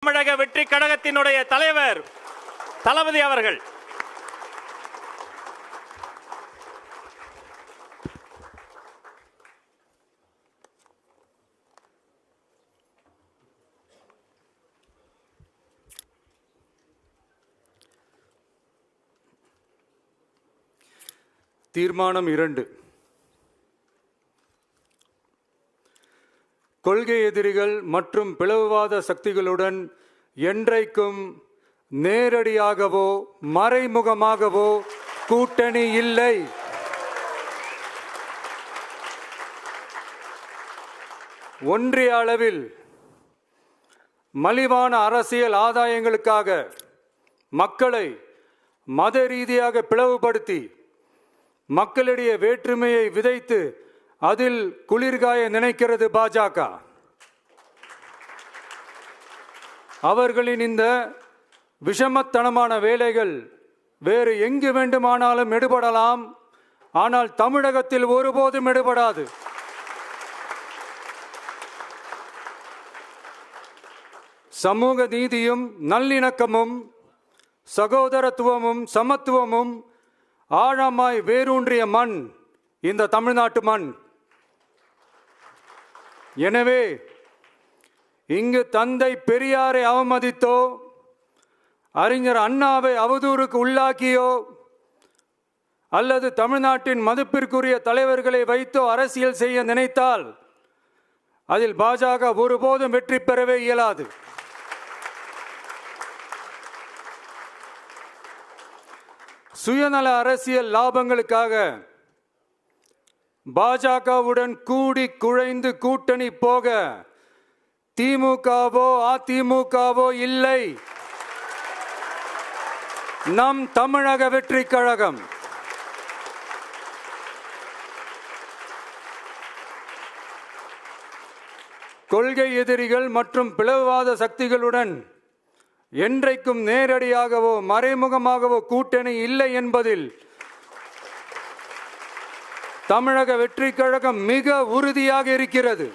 தமிழக வெற்றி கழகத்தினுடைய தலைவர் தளபதி அவர்கள். தீர்மானம் 2. கொள்கை எதிரிகள் மற்றும் பிளவுவாத சக்திகளுடன் என்றைக்கும் நேரடியாகவோ மறைமுகமாகவோ கூட்டணி இல்லை. ஒன்றிய அளவில் மலிவான அரசியல் ஆதாயங்களுக்காக மக்களை மத ரீதியாக பிளவுபடுத்தி மக்களிடையே வேற்றுமையை விதைத்து அதில் குளிர்காய நினைக்கிறது பாஜக. அவர்களின் இந்த விஷமத்தனமான வேலைகள் வேறு எங்கு வேண்டுமானாலும் எடுபடலாம், ஆனால் தமிழகத்தில் ஒருபோதும் எடுபடாது. சமூக நீதியும் நல்லிணக்கமும் சகோதரத்துவமும் சமத்துவமும் ஆழமாய் வேரூன்றிய மண் இந்த தமிழ்நாட்டு மண். எனவே இங்கு தந்தை பெரியாரை அவமதித்தோ அறிஞர் அண்ணாவை அவதூறுக்கு உள்ளாக்கியோ அல்லது தமிழ்நாட்டின் மதிப்பிற்குரிய தலைவர்களை வைத்தோ அரசியல் செய்ய நினைத்தால் அதில் பாஜக ஒருபோதும் வெற்றி பெறவே இயலாது. சுயநல அரசியல் லாபங்களுக்காக பாஜகவுடன் கூடி குழைந்து கூட்டணி போக திமுகவோ அதிமுகவோ இல்லை. நம் தமிழக வெற்றி கழகம் கொள்கை எதிரிகள் மற்றும் பிளவுவாத சக்திகளுடன் என்றைக்கும் நேரடியாகவோ மறைமுகமாகவோ கூட்டணி இல்லை என்பதில் தமிழக வெற்றி கழகம் மிக உறுதியாக இருக்கிறது.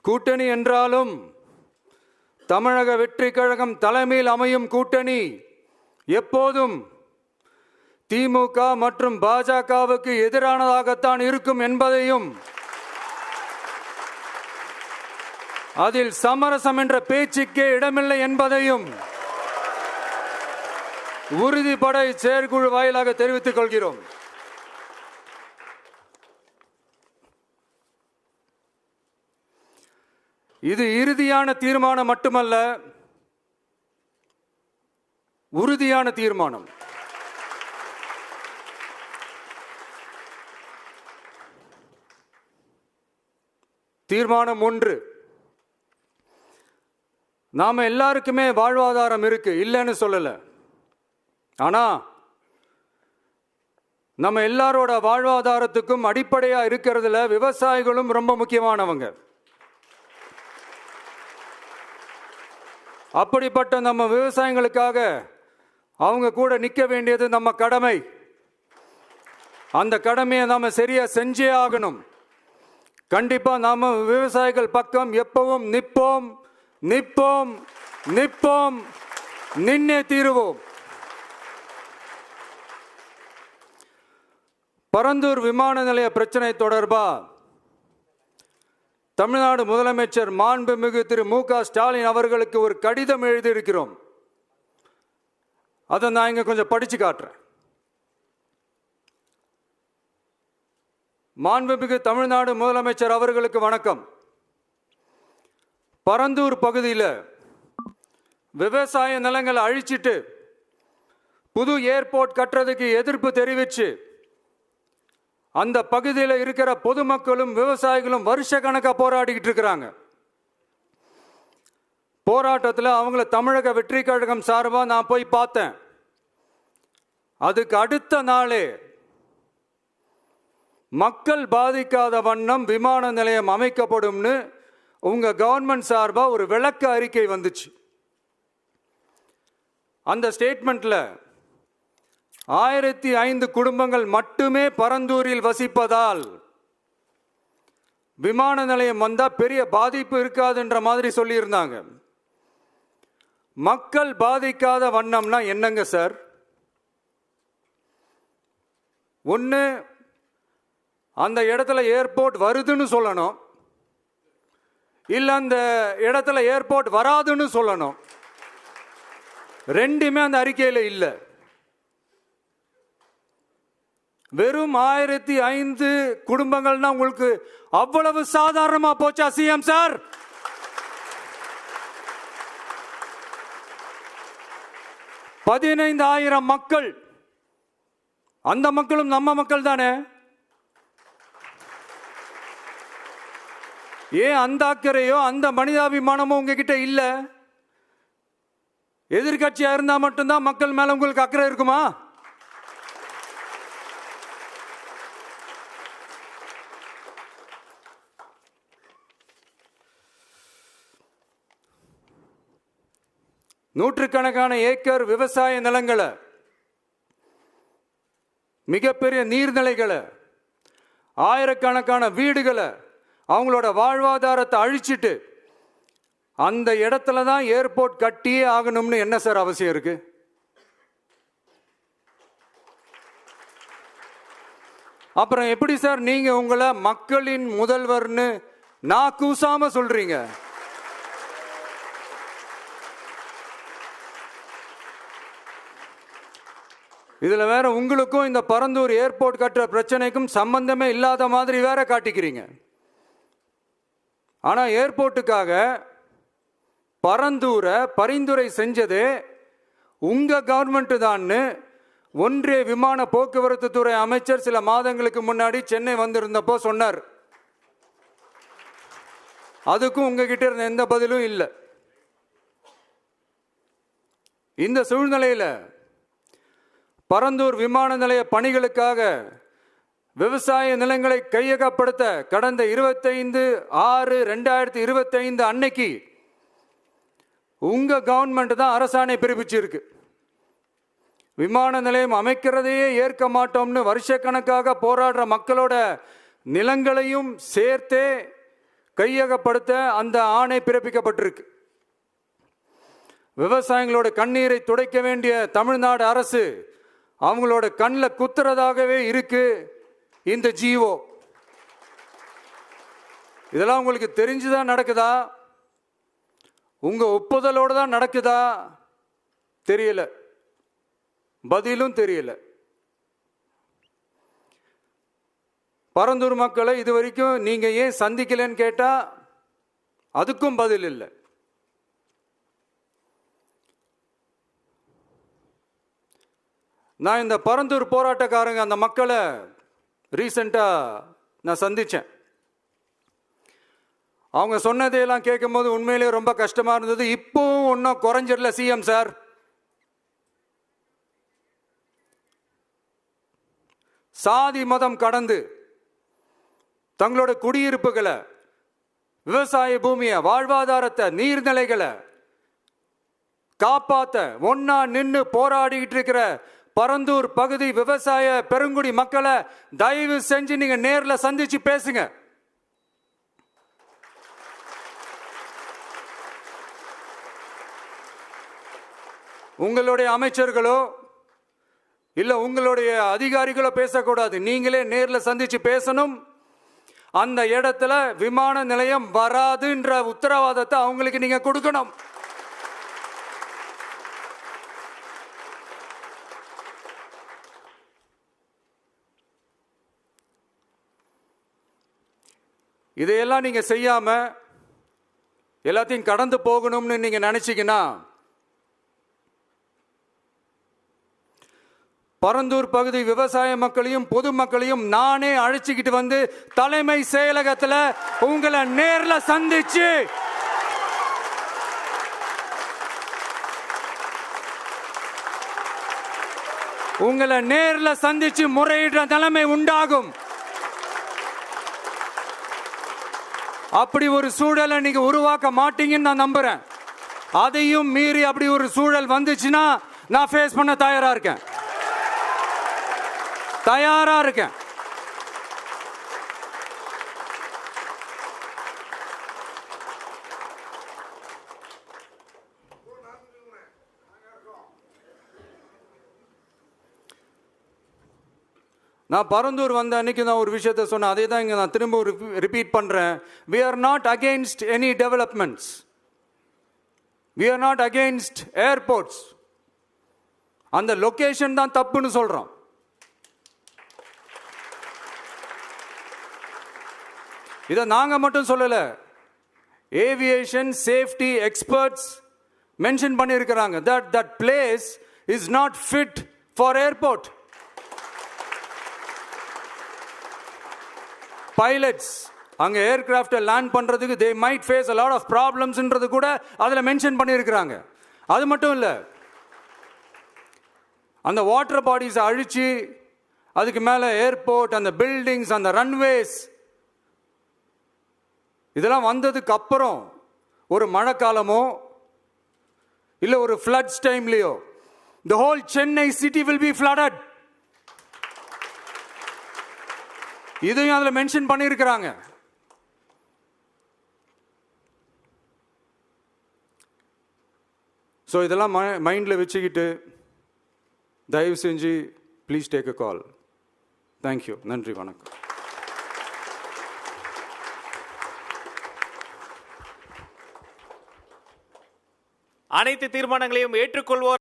கூட்டணி என்றாலும் தமிழக வெற்றி கழகம் தலைமையில் அமையும் கூட்டணி எப்போதும் திமுக மற்றும் பாஜகவுக்கு எதிரானதாகத்தான் இருக்கும் என்பதையும் அதில் சமரசம் என்ற பேச்சுக்கே இடமில்லை என்பதையும் உறுதிபட செயற்குழு வாயிலாக தெரிவித்துக் கொள்கிறோம். இது இறுதியான தீர்மானம் மட்டுமல்ல, உறுதியான தீர்மானம். தீர்மானம் 1. நாம எல்லாருக்குமே வாழ்வாதாரம் இருக்கு, இல்லைன்னு சொல்லல. ஆனா நம்ம எல்லாரோட வாழ்வாதாரத்துக்கும் அடிப்படையா இருக்கிறதுல விவசாயிகளும் ரொம்ப முக்கியமானவங்க. அப்படிப்பட்ட நம்ம விவசாயிகளுக்காக அவங்க கூட நிற்க வேண்டியது நம்ம கடமை. அந்த கடமையை நாம சரியா செஞ்சே ஆகணும். கண்டிப்பா நாம விவசாயிகள் பக்கம் எப்பவும் நிற்போம் நிற்போம் நிற்போம், நின்னே தீருவோம். பரந்தூர் விமான நிலைய பிரச்சனை தொடர்பா தமிழ்நாடு முதலமைச்சர் மாண்புமிகு திரு மு.க. ஸ்டாலின் அவர்களுக்கு ஒரு கடிதம் எழுதியிருக்கிறோம். அதை நான் இங்க கொஞ்சம் படிச்சு காட்டுறேன். மாண்புமிகு தமிழ்நாடு முதலமைச்சர் அவர்களுக்கு வணக்கம். பரந்தூர் பகுதியில் விவசாய நிலங்களை அழிச்சிட்டு புது ஏர்போர்ட் கட்டுறதுக்கு எதிர்ப்பு தெரிவிச்சு அந்த பகுதியில் இருக்கிற பொதுமக்களும் விவசாயிகளும் வருஷ கணக்காக போராடிக்கிட்டு இருக்கிறாங்க. போராட்டத்தில் அவங்கள தமிழக வெற்றி கழகம் சார்பாக நான் போய் பார்த்தேன். அதுக்கு அடுத்த நாளே மக்கள் பாதிக்காத வண்ணம் விமான நிலையம் அமைக்கப்படும்னு உங்க கவர்மெண்ட் சார்பா ஒரு விளக்க அறிக்கை வந்துச்சு. அந்த ஸ்டேட்மெண்ட்ல 1005 குடும்பங்கள் மட்டுமே பரந்தூரில் வசிப்பதால் விமான நிலையம் வந்தா பெரிய பாதிப்பு இருக்காதுன்ற மாதிரி சொல்லியிருந்தாங்க. மக்கள் பாதிக்காத வண்ணம்னா என்னங்க சார்? ஒன்று, அந்த இடத்துல ஏர்போர்ட் வருதுன்னு சொல்லணும், இல்லை அந்த இடத்துல ஏர்போர்ட் வராதுன்னு சொல்லணும். ரெண்டுமே அந்த அறிக்கையில் இல்லை. வெறும் 1005 குடும்பங்கள்னா உங்களுக்கு அவ்வளவு சாதாரணமா போச்சா சிஎம் சார்? $15,000 மக்கள், அந்த மக்களும் நம்ம மக்கள் தானே. ஏன் அந்த அக்கறையோ அந்த மனிதாபிமானமோ உங்ககிட்ட இல்ல? எதிர்கட்சியா இருந்தா மட்டும்தான் மக்கள் மேல உங்களுக்கு அக்கறை இருக்குமா? நூற்றுக்கணக்கான ஏக்கர் விவசாய நிலங்களை, மிகப்பெரிய நீர்நிலைகளை, ஆயிரக்கணக்கான வீடுகளை, அவங்களோட வாழ்வாதாரத்தை அழிச்சிட்டு அந்த இடத்துல தான் ஏர்போர்ட் கட்டியே ஆகணும்னு என்ன சார் அவசியம் இருக்கு? அப்புறம் எப்படி சார் நீங்க உங்களை மக்களின் முதல்வர்னு நான் கூசாம சொல்றீங்க? இதுல வேற உங்களுக்கும் இந்த பரந்தூர் ஏர்போர்ட் கட்டுற பிரச்சனைக்கும் சம்பந்தமே இல்லாத மாதிரி வேற காட்டிக்கிறீங்க. ஆனா ஏர்போர்ட்டுக்காக பரந்தூரை பரிந்துரை செஞ்சதே உங்க கவர்மெண்ட் தான் ஒன்றிய விமான போக்குவரத்து துறை அமைச்சர் சில மாதங்களுக்கு முன்னாடி சென்னை வந்திருந்தப்போ சொன்னார். அதுக்கும் உங்ககிட்ட இருந்த எந்த பதிலும் இல்லை. இந்த சூழ்நிலையில் பரந்தூர் விமான நிலைய பணிகளுக்காக விவசாய நிலங்களை கையகப்படுத்த கடந்த 25/6/2025 அன்னைக்கு உங்க கவர்மெண்ட் தான் அரசாணை பிறப்பிச்சிருக்கு. விமான நிலையம் அமைக்கிறதையே ஏற்க மாட்டோம்னு வருஷக்கணக்காக போராடுற மக்களோட நிலங்களையும் சேர்த்தே கையகப்படுத்த அந்த ஆணை பிறப்பிக்கப்பட்டிருக்கு. விவசாயிகளோட கண்ணீரை துடைக்க வேண்டிய தமிழ்நாடு அரசு அவங்களோட கண்ணில் குத்துறதாகவே இருக்கு இந்த ஜீவோ. இதெல்லாம் உங்களுக்கு தெரிஞ்சுதான் நடக்குதா? உங்க ஒப்புதலோடு தான் நடக்குதா? தெரியல, பதிலும் தெரியல. பரந்தூர் மக்களை இது வரைக்கும் நீங்க ஏன் சந்திக்கலன்னு கேட்டா அதுக்கும் பதில் இல்லை. நான் இந்த பரந்தூர் போராட்டக்காரங்க அந்த மக்களை ரீசெண்டா நான் சந்திச்சேன். அவங்க சொன்னதையெல்லாம் கேட்கும்போது உண்மையிலேயே ரொம்ப கஷ்டமா இருந்தது. இப்பவும் ஒன்றும் குறைஞ்சிடல சிஎம் சார். சாதி மதம் கடந்து தங்களோட குடியிருப்புகளை, விவசாய பூமியை, வாழ்வாதாரத்தை, நீர்நிலைகளை காப்பாத்த ஒன்னா நின்று போராடிக்கிட்டு இருக்கிற பரந்தூர் பகுதி விவசாய பெருங்குடி மக்களை தயவு செஞ்சு நீங்க நேர்ல சந்திச்சு பேசுங்க. உங்களுடைய அமைச்சர்களோ இல்ல உங்களுடைய அதிகாரிகளோ பேசக்கூடாது. நீங்களே நேர்ல சந்திச்சு பேசணும். அந்த இடத்துல விமான நிலையம் வராதுன்ற உத்தரவாதத்தை அவங்களுக்கு நீங்க கொடுக்கணும். இதையெல்லாம் நீங்க செய்யாம எல்லாத்தையும் கடந்து போகணும்னு நீங்க நினைச்சீங்கன்னா பரந்தூர் பகுதி விவசாய மக்களையும் பொதுமக்களையும் நானே அழைச்சிக்கிட்டு வந்து தலைமை செயலகத்தில் உங்களை நேர்ல சந்திச்சு முறையிடுற நிலைமை உண்டாகும். அப்படி ஒரு சூழலை நீங்க உருவாக்க மாட்டீங்கன்னு நான் நம்புறேன். அதையும் மீறி அப்படி ஒரு சூழல் வந்துச்சுன்னா நான் ஃபேஸ் பண்ண தயாரா இருக்கேன். நான் பரந்தூர் வந்த அன்னைக்கு நான் ஒரு விஷயத்தை சொன்னேன். அதே தான் இங்கே நான் திரும்ப ரிப்பீட் பண்ணுறேன். We are not against any developments. We are not against airports. அந்த லொகேஷன் தான் தப்புன்னு சொல்கிறோம். இதை நாங்கள் மட்டும் சொல்லலை, ஏவியேஷன் சேஃப்டி எக்ஸ்பர்ட்ஸ் மென்ஷன் பண்ணியிருக்கிறாங்க. that place is not fit for airport. Pilots அங்கே ஏர்கிராஃப்டை லேண்ட் பண்ணுறதுக்கு they might face a lot of problemsன்றது கூட அதில் மென்ஷன் பண்ணியிருக்கிறாங்க. அது மட்டும் இல்லை, அந்த வாட்டர் பாடிஸை அழிச்சு அதுக்கு மேலே ஏர்போர்ட், அந்த பில்டிங்ஸ், அந்த ரன்வேஸ் இதெல்லாம் வந்ததுக்கு அப்புறம் ஒரு மழைக்காலமோ இல்லை ஒரு floods டைம்லையோ the whole Chennai city will be flooded. இதையும் அதில் மென்ஷன் பண்ணியிருக்கிறாங்க. ஸோ இதெல்லாம் மைண்டில் வச்சுக்கிட்டு தயவு செஞ்சு please take a call. Thank you. நன்றி, வணக்கம். அனைத்து தீர்மானங்களையும் ஏற்றுக்கொள்வோர்